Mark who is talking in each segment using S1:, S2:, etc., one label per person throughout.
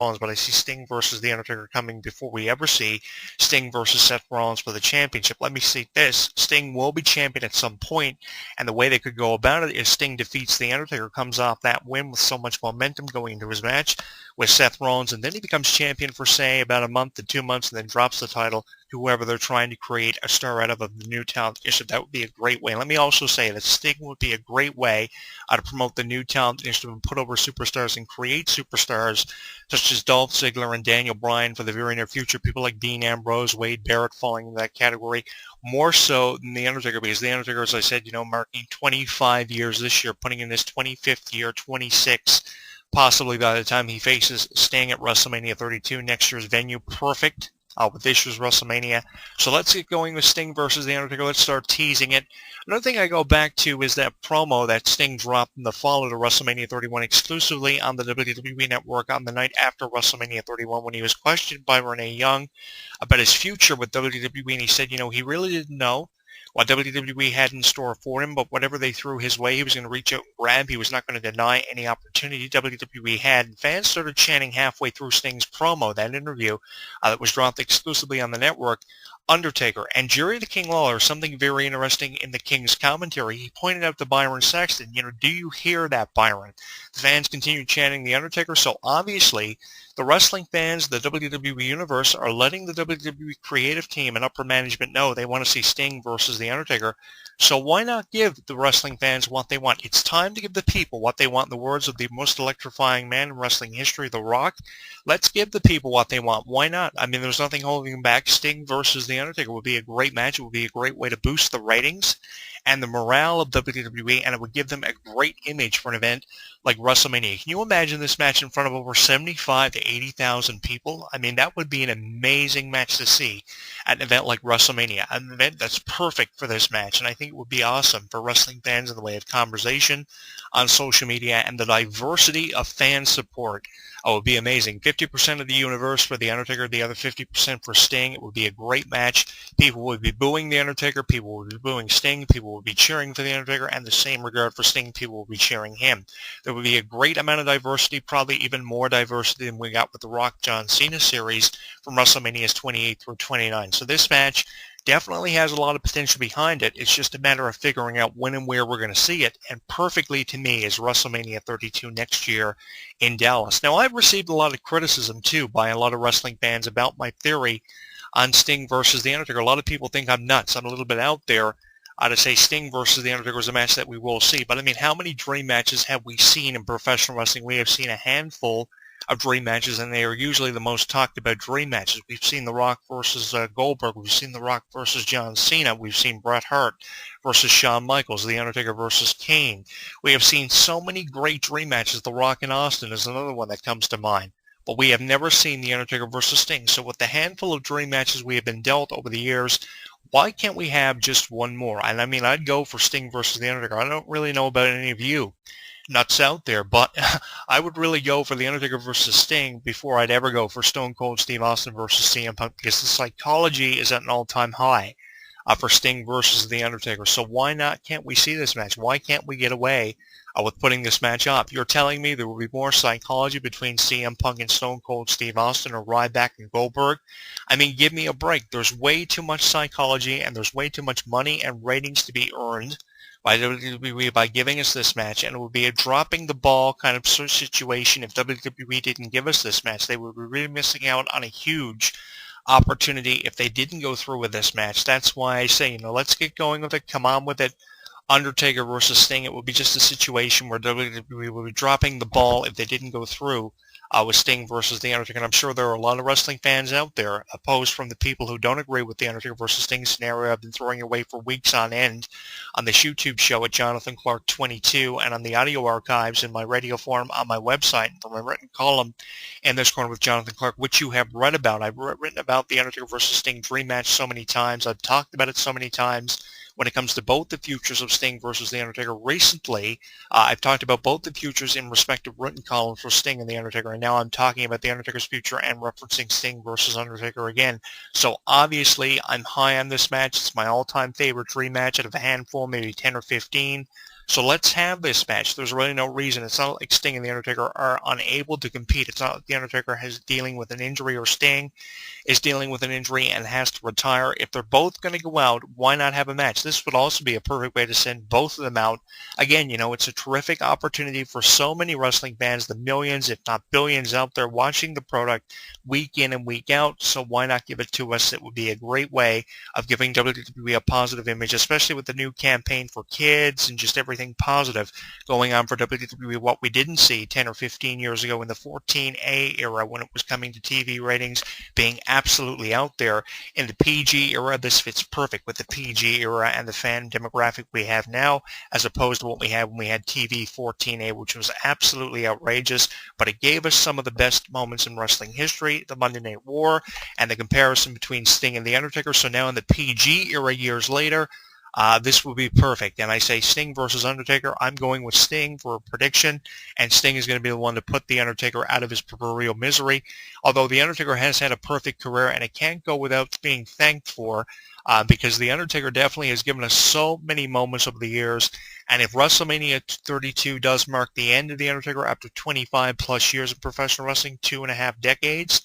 S1: Rollins, but I see Sting versus The Undertaker coming before we ever see Sting versus Seth Rollins for the championship. Let me see this. Sting will be champion at some point, and the way they could go about it is Sting defeats The Undertaker, comes off that win with so much momentum going into his match with Seth Rollins, and then he becomes champion for, say, about a month to 2 months, and then drops the title to whoever they're trying to create a star out of the new talent initiative. That would be a great way. Let me also say that Sting would be a great way to promote the new talent initiative and put over superstars and create superstars such as Dolph Ziggler and Daniel Bryan for the very near future. People like Dean Ambrose, Wade Barrett falling into that category, more so than The Undertaker, because The Undertaker, as I said, marking 25 years this year, putting in this 25th year, 26, possibly by the time he faces Sting at WrestleMania 32, next year's venue, perfect with this year's WrestleMania. So let's get going with Sting versus The Undertaker. Let's start teasing it. Another thing I go back to is that promo that Sting dropped in the follow to WrestleMania 31 exclusively on the WWE Network on the night after WrestleMania 31 when he was questioned by Renee Young about his future with WWE, and he said, he really didn't know what WWE had in store for him, but whatever they threw his way, he was going to reach out and grab. He was not going to deny any opportunity WWE had. And fans started chanting halfway through Sting's promo, that interview that was dropped exclusively on the network, Undertaker. And Jerry the King Lawler, something very interesting in the King's commentary, he pointed out to Byron Saxton, do you hear that, Byron? The fans continued chanting The Undertaker, so obviously the wrestling fans, the WWE Universe, are letting the WWE creative team and upper management know they want to see Sting versus The Undertaker. So why not give the wrestling fans what they want? It's time to give the people what they want. In the words of the most electrifying man in wrestling history, The Rock, let's give the people what they want. Why not? I mean, there's nothing holding them back. Sting versus The Undertaker would be a great match. It would be a great way to boost the ratings and the morale of WWE, and it would give them a great image for an event like WrestleMania. Can you imagine this match in front of over 75 to 80,000 people? I mean, that would be an amazing match to see at an event like WrestleMania, an event that's perfect for this match, and I think it would be awesome for wrestling fans in the way of conversation on social media and the diversity of fan support. Oh, it would be amazing. 50% of the universe for The Undertaker, the other 50% for Sting. It would be a great match. People would be booing The Undertaker. People would be booing Sting. People would be cheering for The Undertaker. And the same regard for Sting, people would be cheering him. There would be a great amount of diversity, probably even more diversity than we got with the Rock John Cena series from WrestleManias 28 through 29. So this match definitely has a lot of potential behind it. It's just a matter of figuring out when and where we're going to see it. And perfectly to me is WrestleMania 32 next year in Dallas. Now, I've received a lot of criticism, too, by a lot of wrestling fans about my theory on Sting versus The Undertaker. A lot of people think I'm nuts. I'm a little bit out there to say Sting versus The Undertaker is a match that we will see. But, I mean, how many dream matches have we seen in professional wrestling? We have seen a handful of dream matches, and they are usually the most talked about dream matches. We've seen The Rock versus Goldberg. We've seen The Rock versus John Cena. We've seen Bret Hart versus Shawn Michaels, The Undertaker versus Kane. We have seen so many great dream matches. The Rock and Austin is another one that comes to mind. But we have never seen The Undertaker versus Sting. So with the handful of dream matches we have been dealt over the years, why can't we have just one more? And I mean, I'd go for Sting versus The Undertaker. I don't really know about any of you nuts out there, but I would really go for The Undertaker versus Sting before I'd ever go for Stone Cold Steve Austin versus CM Punk, because the psychology is at an all-time high for Sting versus The Undertaker. So why not? Can't we see this match? Why can't we get away with putting this match up? You're telling me there will be more psychology between CM Punk and Stone Cold Steve Austin or Ryback and Goldberg? I mean, give me a break. There's way too much psychology and there's way too much money and ratings to be earned by WWE by giving us this match, and it would be a dropping the ball kind of situation if WWE didn't give us this match. They would be really missing out on a huge opportunity if they didn't go through with this match. That's why I say, let's get going with it. Come on with it. Undertaker versus Sting. It would be just a situation where WWE would be dropping the ball if they didn't go through with Sting versus The Undertaker. And I'm sure there are a lot of wrestling fans out there opposed from the people who don't agree with The Undertaker versus Sting scenario. I've been throwing away for weeks on end on this YouTube show at Jonathan Clarke 22 and on the audio archives in my radio form on my website from my written column in this corner with Jonathan Clarke, which you have read about. I've written about The Undertaker versus Sting dream match so many times. I've talked about it so many times. When it comes to both the futures of Sting versus The Undertaker, recently I've talked about both the futures in respective written columns for Sting and The Undertaker, and now I'm talking about The Undertaker's future and referencing Sting versus Undertaker again. So obviously I'm high on this match. It's my all-time favorite dream match out of a handful, maybe 10 or 15. So let's have this match. There's really no reason. It's not like Sting and The Undertaker are unable to compete. It's not like The Undertaker is dealing with an injury or Sting is dealing with an injury and has to retire. If they're both going to go out, why not have a match? This would also be a perfect way to send both of them out. Again, it's a terrific opportunity for so many wrestling fans, the millions, if not billions out there watching the product week in and week out. So why not give it to us? It would be a great way of giving WWE a positive image, especially with the new campaign for kids and just everything positive going on for WWE. What we didn't see 10 or 15 years ago in the 14A era when it was coming to TV ratings being absolutely out there. In the PG era, this fits perfect with the PG era and the fan demographic we have now, as opposed to what we had when we had TV 14A, which was absolutely outrageous, but it gave us some of the best moments in wrestling history, the Monday Night War, and the comparison between Sting and The Undertaker. So now in the PG era years later, this will be perfect. And I say Sting versus Undertaker. I'm going with Sting for a prediction, and Sting is going to be the one to put The Undertaker out of his proverbial misery. Although The Undertaker has had a perfect career, and it can't go without being thanked for, because The Undertaker definitely has given us so many moments over the years. And if WrestleMania 32 does mark the end of The Undertaker after 25 plus years of professional wrestling, 2.5 decades,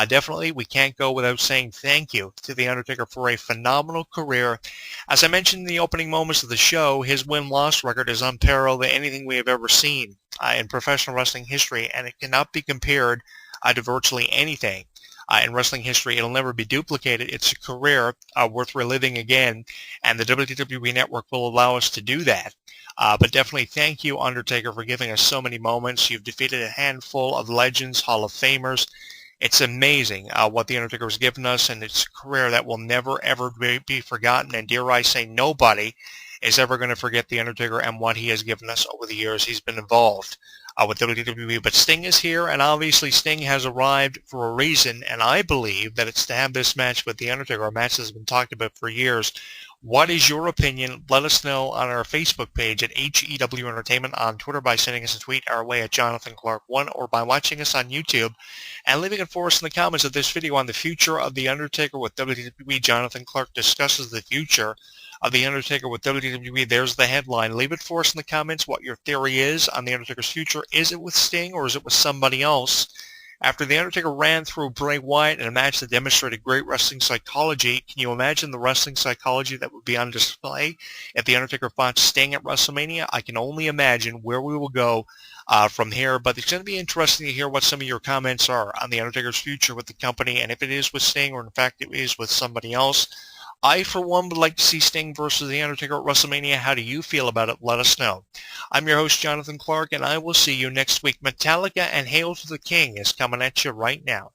S1: definitely we can't go without saying thank you to The Undertaker for a phenomenal career. As I mentioned in the opening moments of the show, his win-loss record is unparalleled to anything we have ever seen in professional wrestling history, and it cannot be compared to virtually anything in wrestling history. It'll never be duplicated. It's a career worth reliving again, and the WWE Network will allow us to do that. But definitely thank you, Undertaker, for giving us so many moments. You've defeated a handful of legends, Hall of Famers. It's amazing what The Undertaker has given us, and it's a career that will never, ever be forgotten. And dare I say, nobody is ever going to forget The Undertaker and what he has given us over the years he's been involved with WWE. But Sting is here, and obviously Sting has arrived for a reason, and I believe that it's to have this match with The Undertaker, a match that's been talked about for years. What is your opinion? Let us know on our Facebook page at HEW Entertainment, on Twitter by sending us a tweet our way at Jonathan Clarke1, or by watching us on YouTube and leaving it for us in the comments of this video on the future of The Undertaker with WWE. Jonathan Clarke discusses the future of The Undertaker with WWE. There's the headline. Leave it for us in the comments what your theory is on The Undertaker's future. Is it with Sting or is it with somebody else? After The Undertaker ran through Bray Wyatt in a match that demonstrated great wrestling psychology, can you imagine the wrestling psychology that would be on display if The Undertaker fought Sting at WrestleMania? I can only imagine where we will go from here, but it's going to be interesting to hear what some of your comments are on The Undertaker's future with the company, and if it is with Sting or in fact it is with somebody else. I, for one, would like to see Sting versus The Undertaker at WrestleMania. How do you feel about it? Let us know. I'm your host, Jonathan Clarke, and I will see you next week. Metallica and Hail to the King is coming at you right now.